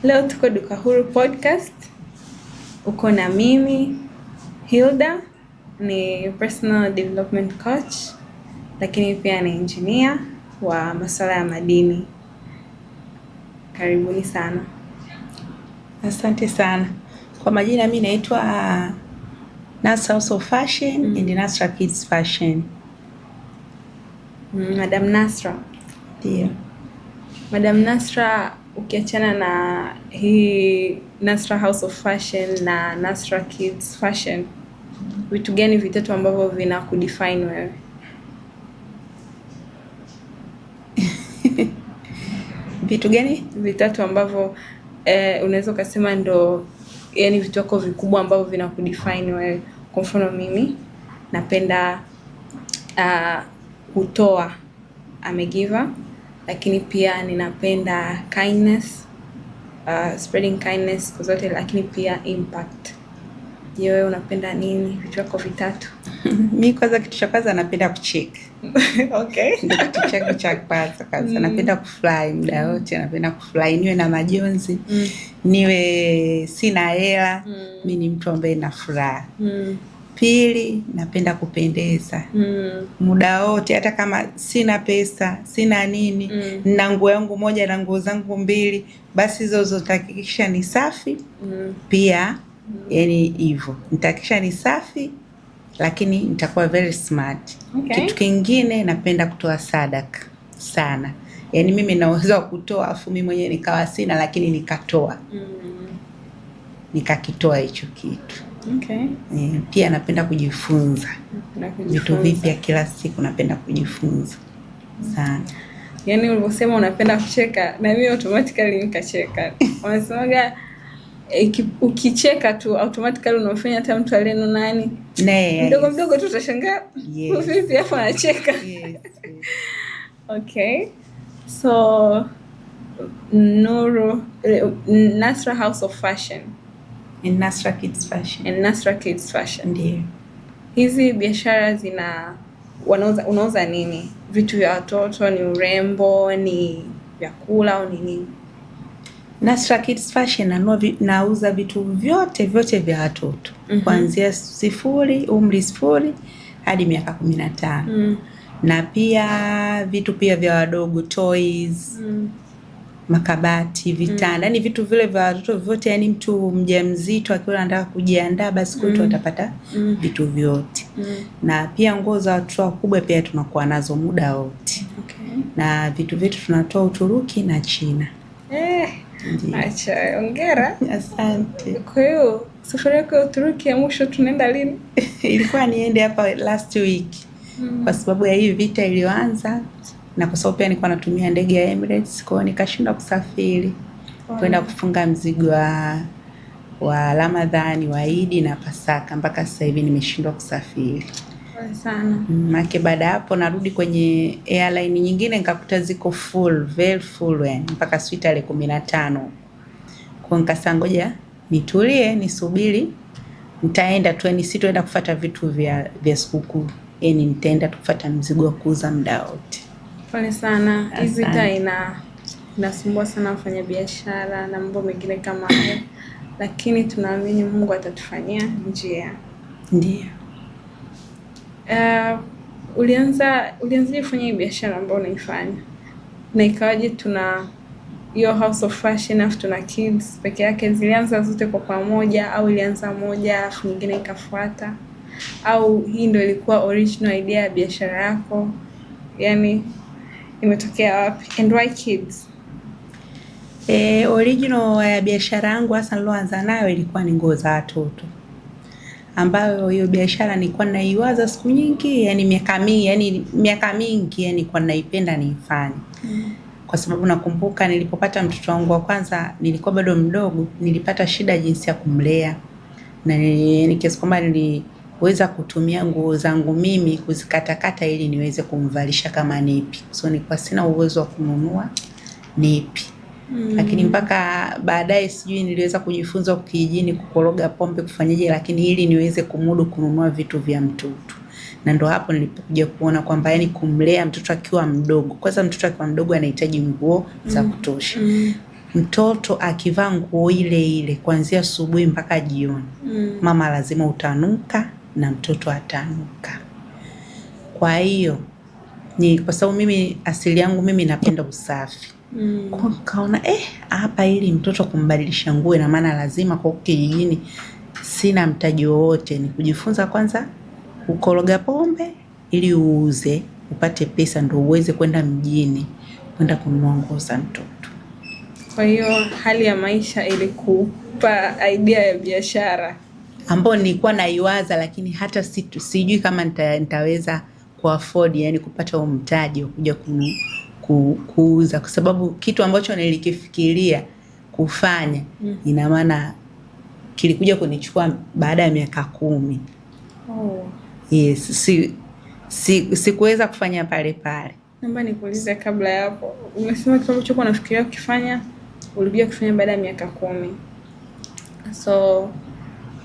Leo tuko Duka Huru Podcast. Uko na mimi Hilda, ni personal development coach, lakini pia ni engineer wa masuala ya madini. Karibuni sana. Asante sana. Kwa majina mimi naitwa Nasra House of Fashion and Nasra Kids Fashion. Madam Nasra. Ndio. Madam Nasra, ukiachana na hii Nasra House of Fashion na Nasra Kids Fashion, vitu gani vitatu ambavyo vina kudefine wewe? Vitu gani vitatu ambavyo unaweza kusema ndo yani vitu vyako vikubwa ambavyo vina kudefine wewe? Kwa mfano mimi napenda kutoa, amegiver, lakini pia ninapenda kindness, spreading kindness kwa zote, lakini pia impact. Je, wewe unapenda nini vitu vyako vitatu? Mimi kwanza, kitu cha kwanza napenda kucheka. Okay. Ndio kitu changu cha kwanza kabisa. Napenda kufly muda wote, napenda kufly, niwe na majonzi, niwe sina hela, mimi ni mtu ambaye na furaha. Pili, napenda kupendeza. Muda wote, hata kama sina pesa, sina nini, na nguo yangu moja na nguo zangu mbili, basi hizo zote hakikisha ni safi. Pia yani hivyo, nitahakikisha ni safi, lakini nitakuwa very smart. Okay. Kitu kingine, napenda kutoa sadaka sana. Yani mimi naweza kutoa afu mimi mwenyewe nikawa sina, lakini nikatoa. Nikakitoa hicho kitu. Okay. Pia napenda kujifunza. Vitu vipya kila siku napenda kujifunza sana. Yani ulivyosema unapenda kucheka, na mimi automatically nikacheka. Wanasemaga ukicheka tu automatically unafanya hata mtu aliyeno nani mdogo mdogo tu utashangaa vipi hapo anacheka. Yes. Okay. So Nasra House of Fashion and Nasra Kids Fashion. And Nasra Kids Fashion. Ndio. Hizi biashara unauza nini? Vitu vya watoto, ni urembo, ni vyakula au ni nini? Nasra Kids Fashion nauza vitu vyote vya watoto. Kuanzia umri 0 hadi miaka 15. Na pia vitu pia vya wadogo, toys, makabati, vitanda, yani vitu vile vya watoto vyote, yani mtu mjamzito akiwa anataka kujiandaa basi kwetu atapata vitu vyote. Na pia nguo za watoto wakubwa pia tunakuwa nazo muda wote. Okay. Na vitu vyetu tunatoa Uturuki na China. Acha, hongera. Asante. Kwa hiyo safari yako ya Uturuki ya mwisho tunaenda lini? Ilikuwa niende hapa last week. Kwa sababu ya hii vita iliyoanza, na kwa sababu pia nilikuwa natumia ndege ya Emirates, kwa hiyo nikashindwa kusafiri kwenda kufunga mzigo wa Ramadhani, wa Eid na Pasaka. Mpaka sasa hivi nimeshindwa kusafiri. Sana. Maana baada hapo narudi kwenye airline nyingine nikakuta ziko full, very full yani mpaka tarehe 15. Kwa nikasema ngoja nitulie, nisubiri, nitaenda tu, yani sitoenda kufuata vitu vya sikukuu. Yani nitaenda kufuata mzigo wa kuuza muda wote. Pole sana. Hizi vita inasumbua sana wafanya biashara na mambo mengine kama hayo. Lakini tunaamini Mungu atatufanyia njia. Ndio. Ulianza kufanya biashara ambayo unaifanya? Na ikawaje tuna hiyo House of Fashion afu tuna Kids peke yake? Zilianza zote kwa pamoja au ilianza moja afu nyingine ikafuata? Au hii ndio ilikuwa original idea ya biashara yako? Yani imetokea wapi? And why Kids? Original ya biashara yangu hasa niloanza nayo ilikuwa ni nguo za watoto, ambayo hiyo biashara nilikuwa naiwaza siku nyingi, yani miaka mingi yani kwa naipenda niifanye. Kwa sababu nakumbuka nilipopata mtoto wangu wa kwanza, nilikuwa bado mdogo, nilipata shida jinsi ya kumlea. Na kiasi kwamba niliweza kutumia nguo zangu mimi kuzikatakata ili niweze kumvalisha kama nepi. So nilikuwa sina uwezo wa kununua nepi. Lakini mpaka baadaye sijui niliweza kujifunza kijijini kukoroga pombe kufanyaje, lakini ili niweze kumudu kununua vitu vya mtoto. Na ndo hapo nilipokuja kuona kwamba yani kumlea mtoto akiwa mdogo, kwanza mtoto akiwa mdogo anahitaji nguo za kutosha. mtoto akivaa nguo ile ile kuanzia asubuhi mpaka jioni, mama lazima utanuka na mtoto atanuka. Kwa hiyo ni kwa sababu mimi asili yangu mimi napenda usafi. Kwa kaona hapa ili mtoto kumbadilisha nguo na maana lazima kwa kijijini sina mtaji wowote, ni kujifunza kwanza kukoroga pombe ili uuze upate pesa ndio uweze kwenda mjini kwenda kununua nguo za mtoto. Kwa hiyo hali ya maisha ilikupa idea ya biashara ambayo nilikuwa naiwaza, lakini hata sijui kama nitaweza kuafford, yani kupata huo mtaji wa kuja kuuza, kwa sababu kitu ambacho nilikifikiria kufanya ina maana kilikuja kunichukua baada ya miaka 10. Yes, sikuweza kufanya pale pale. Naomba nikuulize kabla ya hapo, umesema kitu ambacho unafikiria kukifanya ulikuja kufanya baada ya miaka 10. So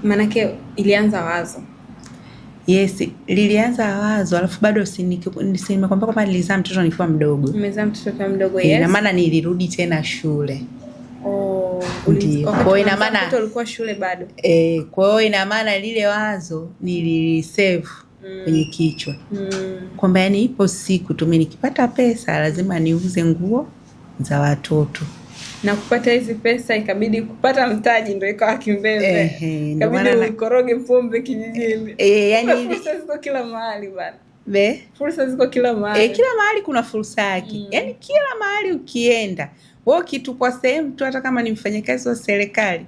manake ilianza wazo. Yes, lilianza wazo, alafu bado nimekwambia kwamba nilizaa mtoto nikiwa mdogo. Umezaa mtoto kwa mdogo, yes. Ina maana nilirudi tena shule. Kwa ina maana mtoto ulikuwa shule bado. Kwa hiyo ina maana lile wazo nilisave kwenye kichwa. Kwamba yani ipo siku tu mimi nikipata pesa lazima niuze nguo za watoto. Na kupata hizi pesa ikabidi kupata mtaji ndio ikawa kimbembe. Ikabidi ukoroge pombe kijijini. Yani fursa ziko kila mahali bana. Fursa ziko kila mahali. Kila mahali kuna fursa yake. Yani kila mahali ukienda, wewe kitu kwa sehemu tu, hata kama ni mfanyakazi wa serikali,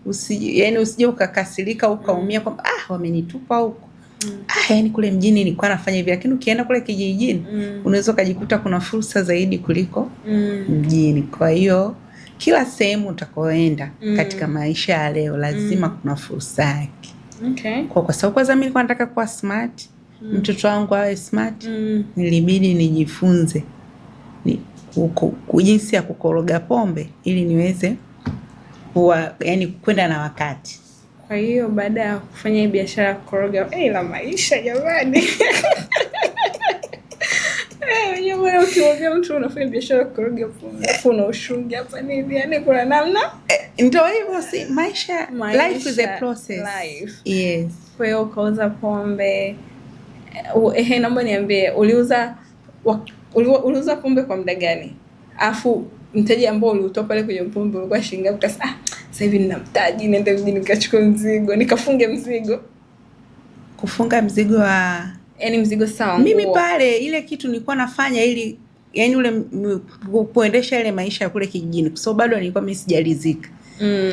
usije ukakasirika ukaumia kwamba wamenitupa huko. Yani kule mjini nilikuwa nafanya hivi, lakini ukienda kule kijijini unaweza kujikuta kuna fursa zaidi kuliko mjini. Kwa hiyo kila sehemu utakoenda katika maisha ya leo lazima kuna fursa yake. Kwa sababu kwanza mimi nilikuwa nataka kuwa smart, mtoto wangu awe smart, nilibidi nijifunze jinsi ya kukoroga pombe ili niweze yani kwenda na wakati. Kwa hiyo baada ya kufanya hii biashara ya kukoroga la maisha jamani. Jamani, ukiongea mtu unafanya biashara ya kukoroga pombe, kuna ushungi hapa nini? Yani kuna namna. Ndio hivyo, si maisha, life is a process. Yes. Kwa hiyo ukauza pombe. Naomba niambie, uliuza pombe kwa muda gani? Afu mtaji ambao uliutoa pale kwenye pombe ulikuwa shilingi ngapi? Sasa hivi nina mtaji, niende mjini nikachukue mzigo, nikafunge mzigo. Kufunga mzigo wa yani mzigo sawa. Mimi pale ile kitu nilikuwa nafanya ili yani ule kuendesha ile maisha ya kule kijijini, kwa sababu bado nilikuwa mimi sijalizika.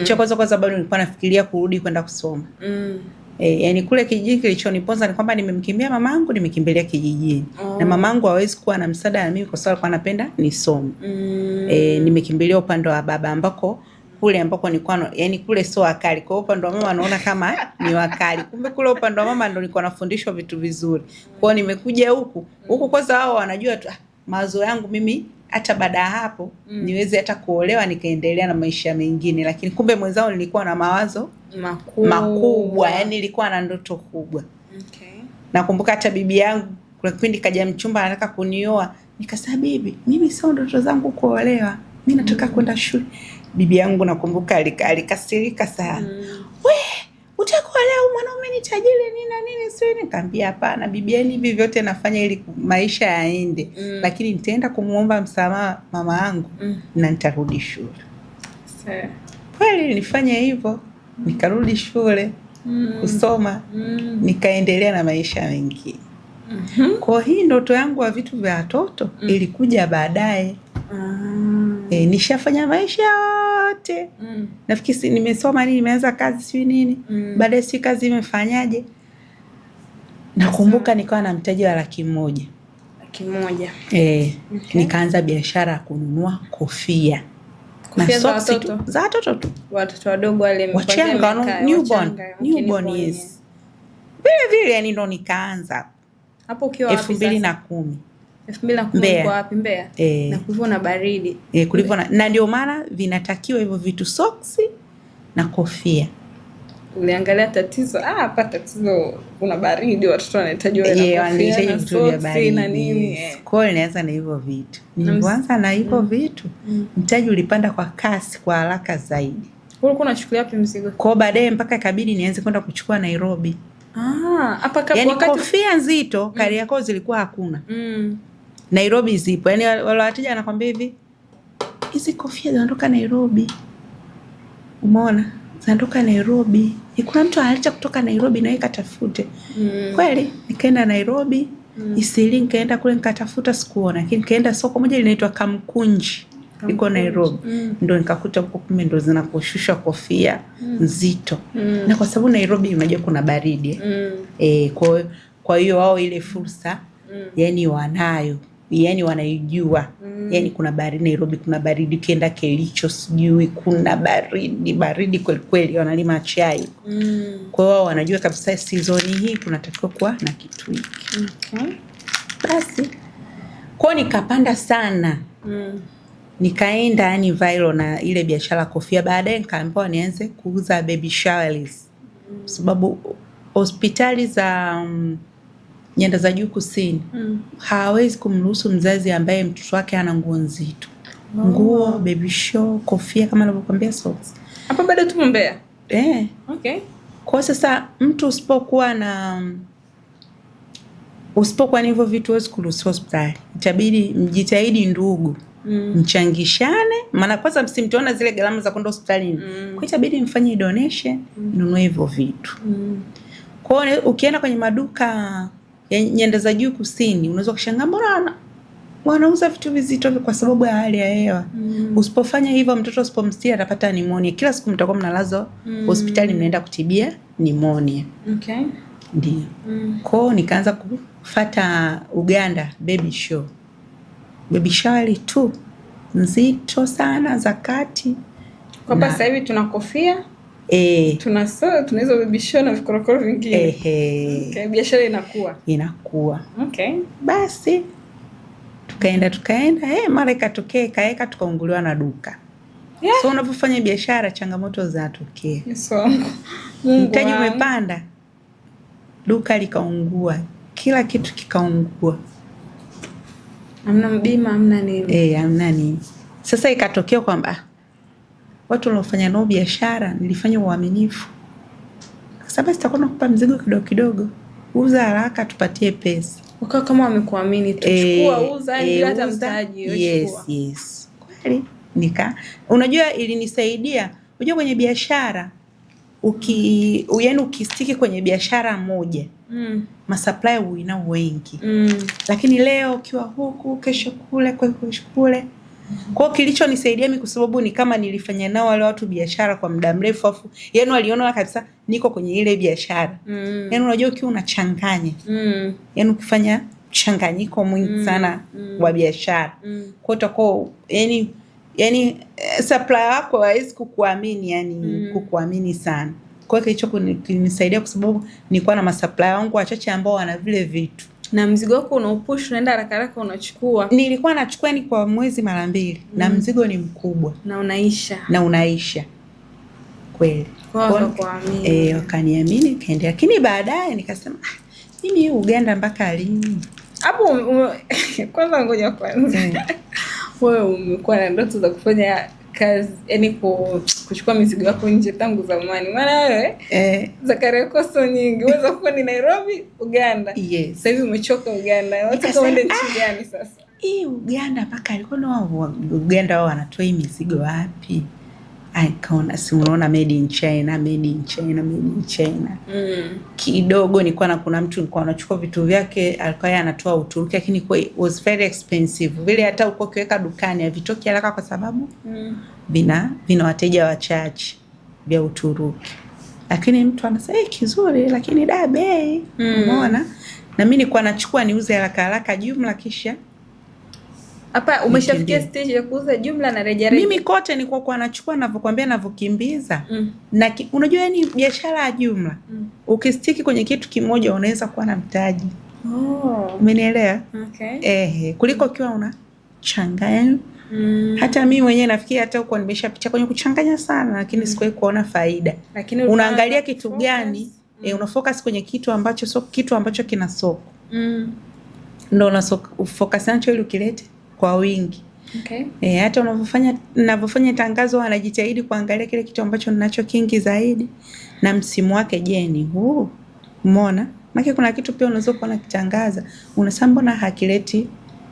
Cha kwanza bado nilikuwa nafikiria kurudi kwenda kusoma. Yani kule kijijini kilichoniponza ni kwamba nimemkimbia mamangu, nimekimbilia kijijini. Na mamangu hawezi kuwa na msaada na mimi kwa sababu alikuwa anapenda nisome. Nimekimbilia upande wa baba ambako nilikuwa yani kule sio wakali. Kwa upande wa mama anaona kama ni wakali. Kumbe kule upande wa mama ndo nilikuwa nafundishwa vitu vizuri. Kwa hiyo nimekuja huku kwanza wao wanajua tu mawazo yangu mimi hata baada ya hapo niweze hata kuolewa nikaendelea na maisha mengine, lakini kumbe mwenzao nilikuwa na mawazo makubwa, yani nilikuwa na ndoto kubwa. Nakumbuka hata bibi yangu kuna kipindi kaja mchumba anataka kunioa, nikasema bibi, mimi sio ndoto zangu kuolewa, mimi nataka kwenda shule. Bibi yangu nakumbuka alikasirika sana. Utakuolewa mwanaume ni tajiri nini na nini sio? Nikamwambia hapana bibi, yani hivi vyote nafanya ili maisha yaende, lakini nitaenda kumuomba msamaha mama yangu na nitarudi shule. Kweli nilifanya hivyo, nikarudi shule kusoma, nikaendelea na maisha mengine. Kwa hii ndoto yangu wa vitu vya watoto ilikuja baadaye. Nishafanya maisha yote. Nafikiri nimesoma nini, nimeanza kazi sio nini. Baadaye si kazi imefanyaje. Nakumbuka nikawa na mtaji wa 100,000. 100,000. Nikaanza biashara ya kununua kofia. Kofia za watoto. Za watoto tu. Watoto wadogo wale wachanga, newborn, yes. Vile yani ndo nikaanza. Hapo ukiwa wapi sasa? 2010. 2010 kwa wapi? Mbeya. Na kulivyo na baridi. Kulivyo na ndio maana vinatakiwa hivyo vitu, socks na kofia. uliangalia tatizo, hapa tatizo kuna baridi, watoto wanahitaji wawe na kofia na soksi na nini. Kwa hiyo nilianza na hivyo vitu. Nilianza na hivyo vitu. Mtaji ulipanda kwa kasi, kwa haraka zaidi. Ulikuwa unachukulia wapi mzigo? Kwa baadaye mpaka ikabidi nianze kwenda kuchukua Nairobi. Hapa yani wakati kofia nzito Kariakoo zilikuwa hakuna. Nairobi zipo. Yani wale wateja wanakuambia hivi, hizi kofia zinatoka Nairobi. Umeona? Zinatoka Nairobi. Kuna mtu anaacha kutoka Nairobi na yeye katafute. Kweli nikaenda Nairobi, Isili nikaenda kule nikatafuta sikuona. Lakini nikaenda soko moja linaitwa Kamkunji. Iko Nairobi. Ndio nikakuta huko kumbe ndio zinakoshusha kofia nzito. Na kwa sababu Nairobi unajua kuna baridi. Kwa hiyo wao ile fursa yani wanayo. Yani wanaijua. Yani kuna baridi Nairobi, kuna baridi, ukienda Kericho sijui kuna baridi kweli kweli, wanalima chai. Kwa hiyo wao wanajua kabisa season hii kunatakiwa kuwa na kitu hiki. Basi kwa nikapanda sana. Nikaenda yani viral na ile biashara kofia. Baadaye nikaambiwa nianze kuuza baby showers. Sababu hospitali za nyanda za juu kusini hawezi kumruhusu mzazi ambaye mtoto wake ana nguo nzito. Nguo, baby show, kofia kama nilivyokuambia socks. Hapa bado tumo Mbeya. Okay. Kwa sasa mtu usipokuwa na hivyo vitu huwezi kuruhusiwa hospitali. Itabidi mjitahidi ndugu. Mchangishane, maana kwanza msimtaona zile gharama za kwenda hospitalini. Kwa itabidi mfanye donation, nunue hivyo vitu. Kwa hiyo ukienda kwenye maduka ya nyanda za juu kusini, unaweza kushangaa mbona wanauza vitu vizito kwa sababu ya hali ya hewa. Usipofanya hivyo mtoto usipomstia atapata pneumonia. Kila siku mtakuwa mnalazwa hospitali mnaenda kutibia pneumonia. Ndio. Kwa hiyo nikaanza kufuata Uganda baby show. Baby shower tu nzito sana za kati. Kwa sasa hivi tuna kofia, tuna hizo baby show na vikorokoro vingine. Okay, biashara inakuwa. Okay. Basi tukaenda mara ikatokea kaeka tukaunguliwa na duka. So unapofanya biashara changamoto zinatokea. Mtaji umepanda. Duka likaungua. Kila kitu kikaungua. Hamna bima, hamna nini. Hamna nini. Sasa ikatokea kwamba watu wanaofanya nao biashara nilifanya uaminifu. Sasa basi tutakuwa nakupa mzigo kidogo kidogo. Uza haraka tupatie pesa. Ukawa kama wamekuamini tuchukua uza bila hata mtaji. Yes. Kweli. Unajua ilinisaidia. Unajua kwenye biashara ukistiki kwenye biashara moja. Masupplier uina wengi. Lakini leo ukiwa huku, kesho kule. Kwa kilichonisaidia mimi kwa sababu ni kama nilifanya nao wale watu biashara kwa muda mrefu afu yani waliona kabisa niko kwenye ile biashara. Yani unajua ukiwa unachanganya. Yani ukifanya changanyiko mwingi sana wa biashara. Kwa utakuwa yani supplier wako hawezi kukuamini kukuamini sana. Kwa hiyo kilinisaidia kwa sababu nilikuwa na masupplier wangu wachache ambao wana vile vitu. Na mzigo wako unaupush unaenda haraka unachukua. Nilikuwa nachukua ni kwa mwezi mara 2 na mzigo ni mkubwa na unaisha. Kweli. Kwa wakaniamini kaendelea. Lakini baadaye nikasema mimi Uganda mpaka lini? Hapo kwanza ngoja kwanza. Wewe umekuwa na ndoto za kufanya kazi yani kuchukua mizigo yako nje tangu zamani. Maana wewe za Kariakoo so nyingi. Uweza kuwa ni Nairobi, Uganda. Sasa hivi umechoka Uganda. Unataka uende nchi gani sasa? Uganda mpaka alikuwa Uganda wao wanatoa hii mizigo wapi? Kaona si unaona made in China. Kidogo nilikuwa na kuna mtu nilikuwa anachukua vitu vyake alikuwa anatoa Uturuki lakini was very expensive. Vile hata uko kiweka dukani havitoki haraka kwa sababu vina wateja wachache vya Uturuki. Lakini mtu anasema kizuri lakini da bei. Unaona? Na mimi nilikuwa nachukua niuze haraka jumla kisha hapa umeshafikia stage ya kuuza jumla na rejareja. Mimi kote nilikuwa kwa nachukua ninavyokuambia ninavyokimbiza. Na unajua yani biashara ya jumla. Ukistiki kwenye kitu kimoja unaweza kuwa na mtaji. Umenielewa? Okay. Kuliko ukiwa unachanganya Hata mimi mwenyewe nafikiri hata huko nimeshapitia kwenye kuchanganya sana, lakini sikuwahi kuona faida. Lakini unaangalia kitu gani? Una focus kwenye kitu ambacho sio kitu ambacho kina soko. Ndio una focus nacho ili ukilete kwa wingi. Okay. Hata unavyofanya tangazo wanajitahidi kuangalia kile kitu ambacho ninacho kingi zaidi na msimu wake ni huu. Umeona? Maana kuna kitu pia unaweza kuona kitangaza, unasema mbona hakileti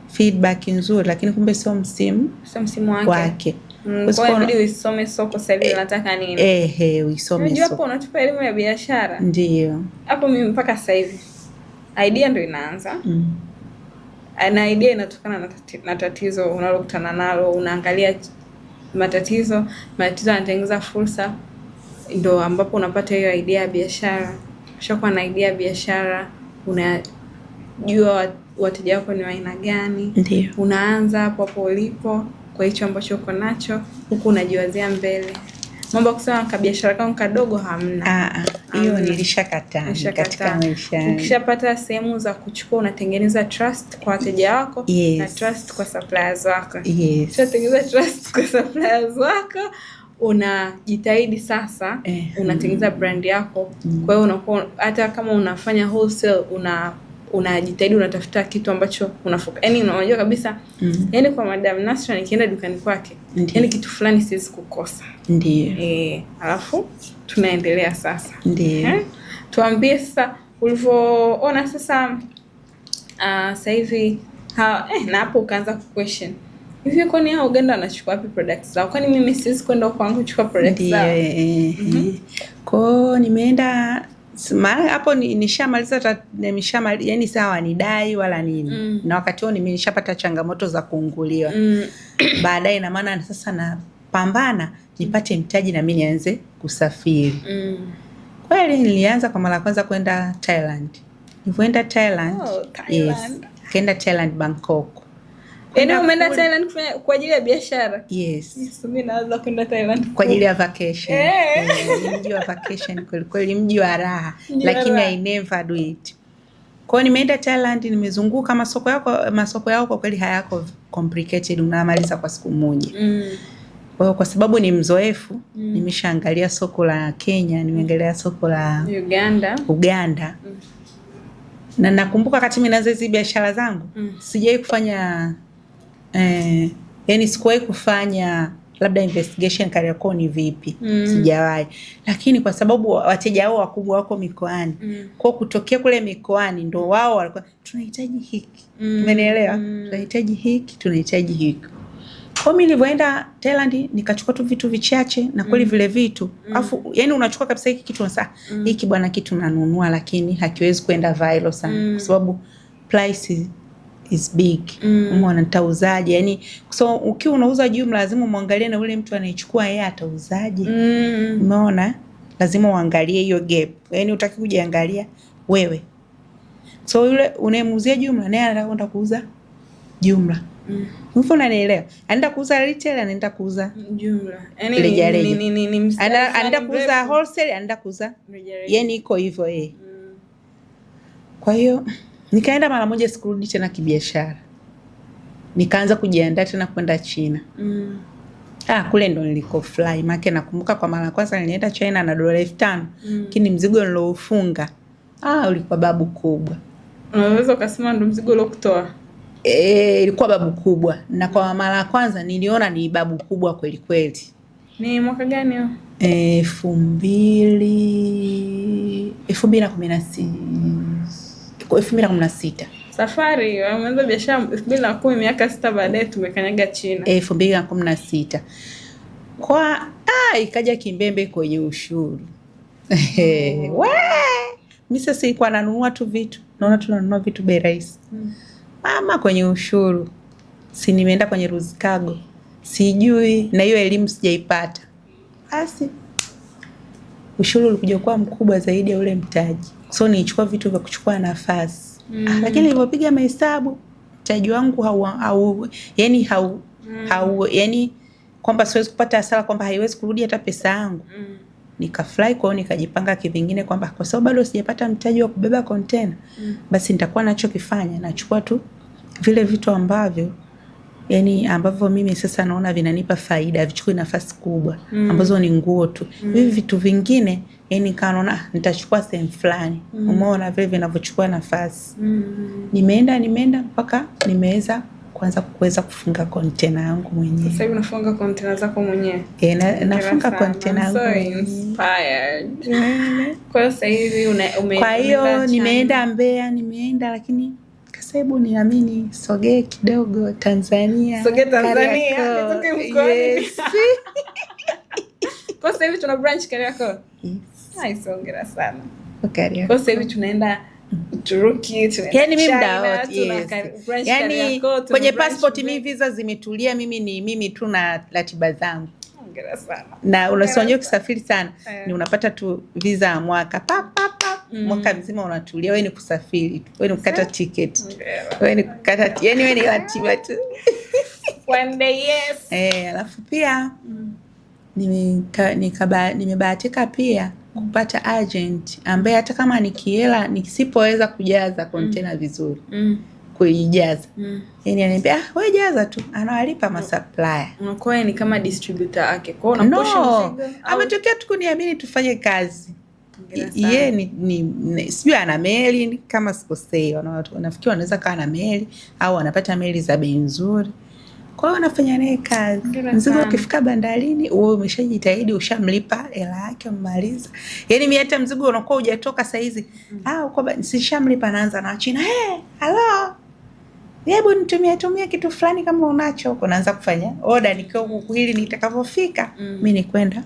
feedback nzuri, lakini kumbe sio msimu wake. Kwa hiyo inabidi uisome soko sasa hivi nataka nini. Uisome soko. Hapo unatupa elimu ya biashara. Ndio. Hapo mimi mpaka sasa hivi idea ndio inaanza. Na idea inatokana na tatizo unalokutana nalo, unaangalia matatizo yanatengeneza fursa, ndio ambapo unapata hiyo idea ya biashara. Ukishakuwa na idea ya biashara, unajua wateja wako ni wa aina gani. Ndiyo. Unaanza hapo ulipo kwa hicho ambacho uko nacho, huku unajiwazia mbele. Mambo kusema kabiashara kangu kadogo hamna. Hiyo nilishakataa katika maisha. Ukishapata sehemu za kuchukua, unatengeneza trust kwa wateja wako. Na trust kwa suppliers wako. Ukishatengeneza trust kwa suppliers wako, unajitahidi sasa unatengeneza brand yako. Kwa hiyo unakuwa hata kama unafanya wholesale, unajitahidi unatafuta kitu ambacho yaani unajua kabisa yaani kwa Madam Nasra nikienda dukani kwake yaani kitu fulani siwezi kukosa. Ndio. Alafu tunaendelea sasa. Ndio. Tuambie sasa ulivyoona sasa sasa hivi na hapo ukaanza question. Hivi kwani hao Uganda wanachukua wapi products zao? Kwani mimi siwezi kwenda kwangu kuchukua products zao? Kwa nimeenda hapo nishamaliza yani sawa ni dai wala nini. Na wakati huo nimeshapata changamoto za kuunguliwa. Baadaye na maana sasa napambana nipate mtaji na mimi nianze kusafiri. Kweli nilianza kwa mara kwanza kwenda Thailand. Nilipoenda Thailand, kaenda Thailand Bangkok. Umeenda Thailand kwa ajili ya biashara? Yes. Mimi naanza kwenda Thailand kwa ajili ya vacation. Mji wa vacation kweli, mji wa raha, lakini I never do it. Kwa nimeenda Thailand, nimezunguka masoko yao kwa kweli hayako complicated, unamaliza kwa siku moja. Kwa sababu ni mzoefu, nimeshaangalia soko la Kenya, nimeangalia soko la Uganda. Na nakumbuka wakati mimi naanza hizo biashara zangu, sijawahi kufanya yani sikuwahi kufanya labda investigation Kariakoo ni vipi. Sijawahi. Lakini kwa sababu wateja wao wakubwa wako mikoani. Kwa kutokea kule mikoani ndo wao walikuwa tunahitaji hiki. Umenielewa? Tunahitaji hiki, tunahitaji hiki. Kwa mimi nilipoenda Thailand nikachukua tu vitu vichache na kweli vile vitu. Alafu yani unachukua kabisa hiki kitu sasa. Hiki bwana kitu nanunua lakini hakiwezi kwenda viral sana kwa sababu price is big. Umeona nitauzaje? Yani so ukiwa unauza jumla lazima muangalie na ule mtu anayechukua yeye atauzaje. Umeona? Lazima uangalie hiyo gap. Yani utaki kujiangalia wewe. So yule unayemuuzia jumla naye anataka kwenda kuuza jumla. Unanielewa? Anaenda kuuza retail, anaenda kuuza jumla. Yaani anaenda kuuza wholesale, anaenda kuuza. Yaani iko hivyo Kwa hiyo nikaenda mara moja, sikurudi tena kibiashara. Nikaanza kujiandaa tena kwenda China. Kule ndo nilikofly. Maana nakumbuka kwa mara kwanza nilienda China na $5,000. Lakini mzigo niloufunga ulikuwa babu kubwa. Unaweza ukasema ndo mzigo uliokutoa? Ilikuwa babu kubwa. Na kwa mara kwanza niliona ni babu kubwa kweli kweli. Ni mwaka gani huo? 2016. Safari umeanza biashara 2010, miaka 6 baadaye tumekanyaga China. 2016. Kwa ikaja kimbembe kwenye ushuru. Mimi sasa ilikuwa nanunua tu vitu. Naona tunanunua vitu bei rahisi. Mama kwenye ushuru. Si nimeenda kwenye Ruzikago. Sijui na hiyo elimu sijaipata. Basi ushuru ulikuja kuwa mkubwa zaidi ya ule mtaji. So nilichukua vitu vya kuchukua nafasi. Lakini nilipopiga mahesabu mtaji wangu yani kwamba siwezi kupata hasara, kwamba haiwezi kurudi hata pesa yangu. Nikafly kwao, nikajipanga kivingine kwamba kwa sababu bado sijapata mtaji wa kubeba container, basi nitakuwa nacho kifanya nachukua tu vile vitu ambavyo yani ambavyo mimi sasa naona vinanipa faida, vichukue nafasi kubwa, ambazo ni nguo tu. Hivi vitu vingine yani kaona nitachukua sehemu fulani. Umeona vile vinavyochukua nafasi. Nimeenda mpaka nimeweza kuweza kufunga container yangu mwenyewe. Sasa hivi unafunga container zako mwenyewe? Nafunga container yangu. So inspired. Kwa hiyo sasa hivi kwa hiyo nimeenda Mbeya, lakini Kasaibu niamini sogee kidogo Tanzania. Nitoke mkoani. Yes. Kwa sasa hivi tuna branch Kariakoo. Yes. Nice, hongera sana. Kariakoo. Kwa sasa hivi tunaenda Uturuki, tunaenda yani mimi China, yes. Yani kwenye passport mimi visa zimetulia, mimi tu na ratiba zangu. Hongera sana. Na unasonjea kusafiri sana, ni unapata tu visa ya mwaka. Mwaka mzima unatulia, wewe ni kusafiri tu. Wewe ni kukata ticket. Wewe ni kukata, yani wewe ni ratiba tu. One day yes. Alafu pia nimebahatika pia kupata agent ambaye hata kama nikiela nisipoweza kujaza container vizuri kuijaza yani ananiambia wewe jaza tu, anawalipa masupplier. Unakuwa ni kama distributor yake. Kwa hiyo unaposha mzigo. Ametokea tu kuniamini tufanye kazi. Yeye ni sijui ana meli kama sikosei, nafikiri wanaweza kaa na meli au wanapata meli za bei nzuri. Kwa hiyo wanafanya naye kazi. Mzigo ukifika bandarini wewe umeshajitahidi, ushamlipa hela yake, umaliza. Yaani mimi hata mzigo unakuwa hujatoka saa hizi. Uko sishamlipa, naanza na China. Hello. Hebu nitumie kitu fulani kama unacho huko, naanza kufanya order nikiwa huku ili nitakapofika mimi ni kwenda.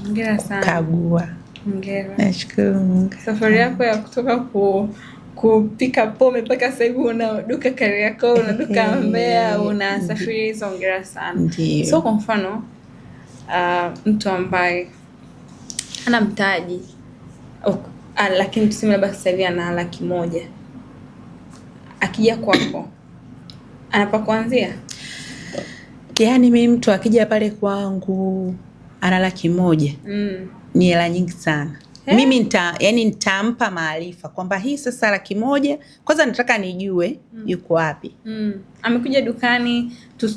Hongera sana. Kagua. Hongera. Nashukuru Mungu. Safari yako ya kutoka kupika pombe mpaka sasa hivi una duka Kariakoo, una duka Mbeya, unasafiri hizo, hongera sana. So kwa mfano mtu ambaye hana mtaji lakini tuseme labda sasa hivi ana 100,000, akija kwako anapa kuanzia? Yaani mimi mtu akija pale kwangu ana 100,000 ni hela nyingi sana. Mimi nitampa maarifa kwamba hii sasa 100,000 kwanza nataka nijue yuko wapi. Amekuja dukani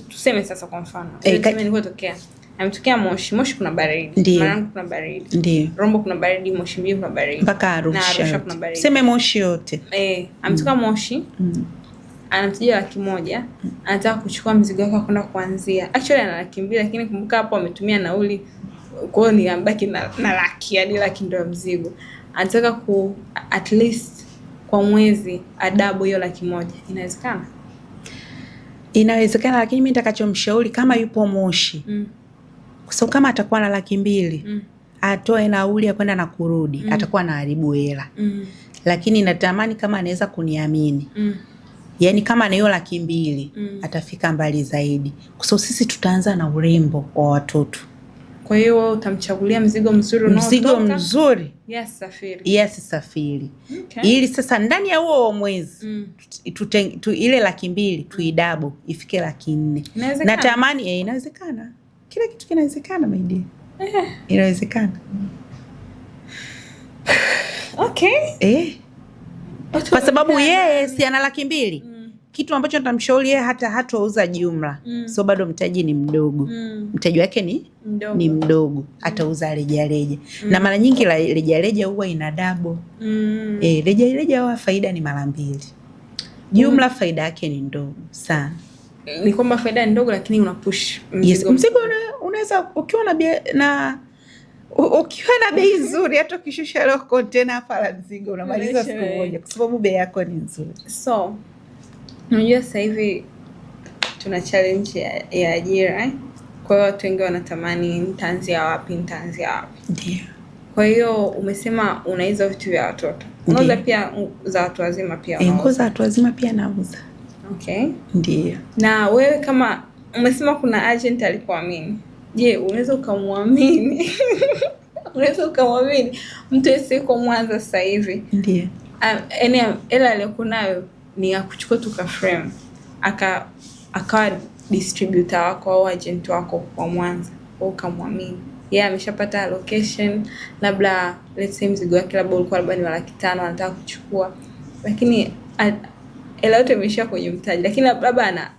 tuseme sasa kwa mfano. Nilipotokea. Ametokea Moshi kuna baridi. Marangu kuna baridi. Ndio. Rombo kuna baridi, Moshi mbili kuna baridi. Mpaka Arusha kuna baridi. Sema Moshi yote. Ametoka Moshi. Anamtijia 100,000, anataka kuchukua mzigo wake kwenda kuanzia. Actually ana 200,000 lakini kumbuka hapo ametumia nauli. Kwa hiyo ni ambaki na 100,000, hadi 100,000 ndio mzigo. Anataka at least kwa mwezi adabu hiyo 100,000. Inawezekana? Inawezekana, lakini mimi nitakachomshauri kama yupo Moshi. Kwa sababu kama atakuwa na 200,000, atoe nauli ya kwenda na kurudi, atakuwa na haribu hela. Lakini natamani kama anaweza kuniamini. Yaani kama na hiyo 200,000, atafika mbali zaidi. Kwa sababu sisi tutaanza na urembo wa watoto. Kwa hiyo wewe utamchagulia mzigo mzuri unaotoka? Mzigo mzuri. Yes, safiri. Okay. Ili sasa ndani ya huo mwezi ile 200,000 tuidabo ifike 400,000. Natamani inawezekana. Kila kitu kinawezekana my dear. Inawezekana. Okay. Kwa sababu yeye si ana 200,000. Kitu ambacho nitamshauri yeye hata hatauza jumla. So bado mtaji ni mdogo. Mtaji wake ni mdogo. Atauza rejareja. Na mara nyingi rejareja huwa ina double. Rejareja huwa faida ni mara 2. Jumla faida yake ni ndogo sana. Ni kwamba faida ni ndogo lakini una push mzigo. Mzigo unaweza ukiwa na bei nzuri, hata ukishusha leo container hapa la mzigo unamaliza siku moja kwa sababu bei yako ni nzuri. So unajua sasa hivi tuna challenge ya ajira. Kwa hiyo watu wengi wanatamani nitaanzia wapi. Ndio. Kwa hiyo umesema unauza vitu vya watoto. Unauza pia za watu wazima pia unauza? Nguo za watu wazima pia nauza. Okay. Ndio. Na wewe kama umesema kuna agent alikuamini. Je, unaweza ukamwamini? Mtu yuko Mwanza sasa hivi. Ndio. Hela aliyokuwa nayo ni ya kuchukua tu ka frame. Akawa distributor wako au agent wako kwa Mwanza. Ukamwamini. Yeye ameshapata allocation, labda let's say mzigo wake labda ulikuwa labda ni 500,000 anataka kuchukua. Lakini hela yote imeshia kwenye mtaji. Lakini labda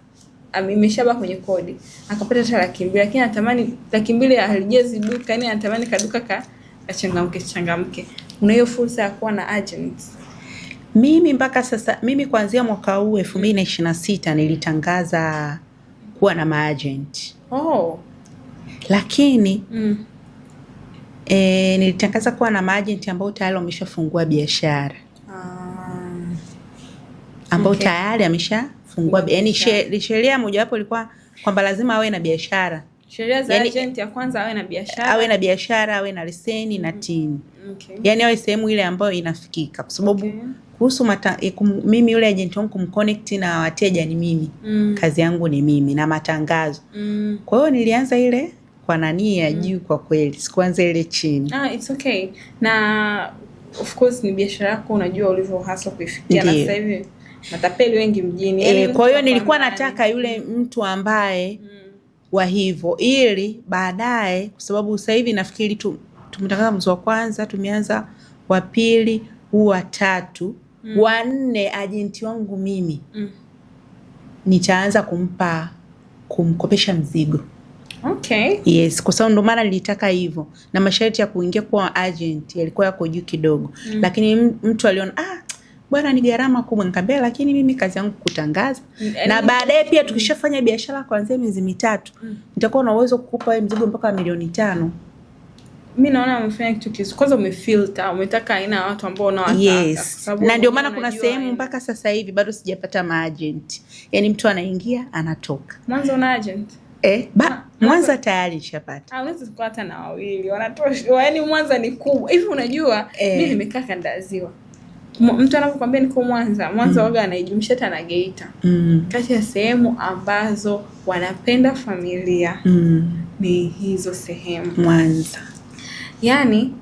imeshaba kwenye kodi, akapata hata 200,000, lakini anatamani 200,000 halijezi duka, yani anatamani kaduka changamke. Una hiyo fursa ya kuwa na agents? Mimi mpaka sasa, mimi kuanzia mwaka huu 2026 nilitangaza kuwa na maagent. Lakini nilitangaza kuwa na maagent ambao tayari wameshafungua biashara. Ambao tayari ameshafungua, yani sheria mojawapo ilikuwa kwamba lazima awe na biashara. Sheria za agent ya kwanza awe na biashara. Awe na leseni na TIN. Yani awe sehemu ile ambayo inafikika, kwa sababu kuhusu mimi yule agent wangu kumconnect na wateja ni mimi. Kazi yangu ni mimi na matangazo. Kwa hiyo nilianza ile kwa nani ya juu kwa kweli. Sikuanza ile chini. It's okay. Na of course ni biashara yako, unajua ulivyo hasa kuifikia. Na sasa hivi matapeli wengi mjini. Kwa hiyo nilikuwa nataka yule mtu ambaye wa hivyo, ili baadaye, kwa sababu sasa hivi nafikiri tumetangaza mwezi wa kwanza, tumeanza wa pili, huu wa tatu, wa 4 agent wangu mimi nitaanza kumkopesha mzigo. Yes, kwa sababu ndo maana nilitaka hivyo, na masharti ya kuingia kwa agent yalikuwa yako juu kidogo. Lakini mtu aliona bwana ni gharama kubwa, nikamwambia lakini mimi kazi yangu kutangaza. Na baadaye pia tukishafanya biashara kuanzia miezi 3 nitakuwa na uwezo kukupa wewe mzigo mpaka 5 milioni. Mimi naona umefanya kitu kizuri. Kwanza umefilter, umetaka aina ya watu ambao unawataka. Na ndio maana kuna sehemu mpaka sasa hivi bado sijapata maagent. Yaani mtu anaingia anatoka. Mwanzo una agent? Mwanza tayari nishapata. Unaweza kuwa hata na 2 wanatosha. Yaani Mwanza ni kubwa. Hivi unajua mimi nimekaa kanda ya Ziwa. Mtu anapokuambia niko Mwanza waga anaijumlisha hata na Geita. Kati ya sehemu ambazo wanapenda familia ni hizo sehemu. Mwanza. Yaani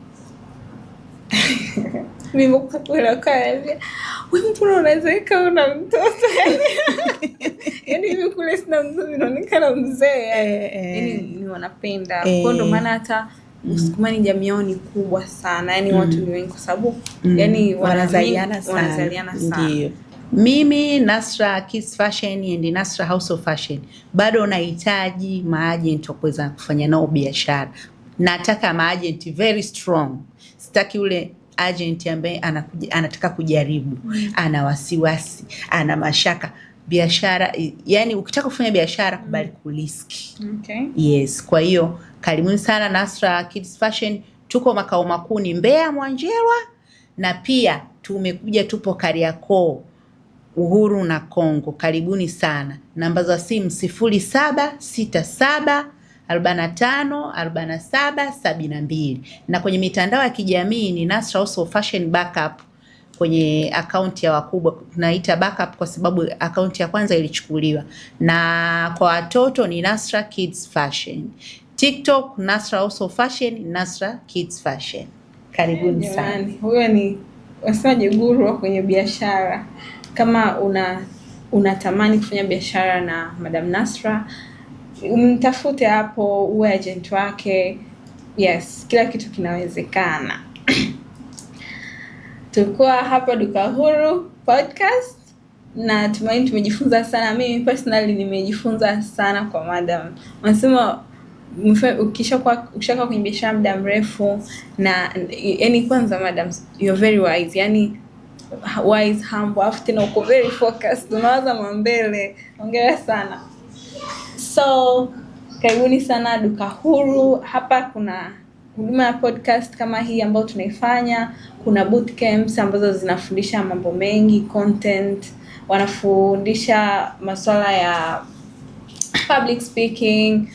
mimi kukuelewa wewe mbona unaweza una mtoto? Yaani mimi kule sina mtoto, naonekana mzee. Yaani ni wanapenda. Kwa ndo maana hata Usukumani jamii yao ni kubwa sana. Yaani watu ni wengi kwa sababu yaani wanazaliana sana. Ndio. Mimi Nasra Kids Fashion and Nasra House of Fashion bado nahitaji maagent wa kuweza kufanya nao biashara. Nataka maagent very strong. Sitaki ule agent ambaye anataka kujaribu, ana wasiwasi, ana mashaka. Biashara, yani ukitaka kufanya biashara kubali kuriski. Yes, kwa hiyo karibuni sana Nasra Kids Fashion. Tuko makao makuu ni Mbeya Mwanjelwa, na pia tupo Kariakoo, Uhuru na Kongo. Karibuni sana. Namba za simu 0767 45 47 72, na kwenye mitandao ya kijamii ni Nasra House of Fashion Backup. Kwenye akaunti ya wakubwa tunaita backup kwa sababu akaunti ya kwanza ilichukuliwa, na kwa watoto ni Nasra Kids Fashion. TikTok Nasra House of Fashion, Nasra Kids Fashion. Karibuni sana. Huyo ni wasemaje guru wa kwenye biashara. Kama unatamani kufanya biashara na Madam Nasra, mtafute hapo, uwe agent wake. Yes, kila kitu kinawezekana. Tulikuwa hapa Duka Huru Podcast na tumaini tumejifunza sana. Mimi personally nimejifunza sana kwa Madam. Wanasema ukishaka kwenye biashara muda mrefu, na yani kwanza Madam you're very wise, yani wise, humble, afu tena uko very focused, unawaza mbele. Hongera sana. So karibuni sana Duka Huru. Hapa kuna huduma ya podcast kama hii ambayo tunaifanya. Kuna bootcamps ambazo zinafundisha mambo mengi, content, wanafundisha masuala ya public speaking,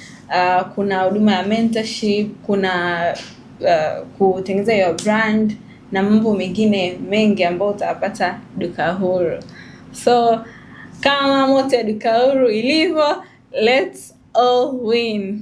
kuna huduma ya mentorship, kuna kutengeneza your brand na mambo mengine mengi ambayo utapata Duka Huru. So kama moto ya Duka Huru ilivyo, let's all win.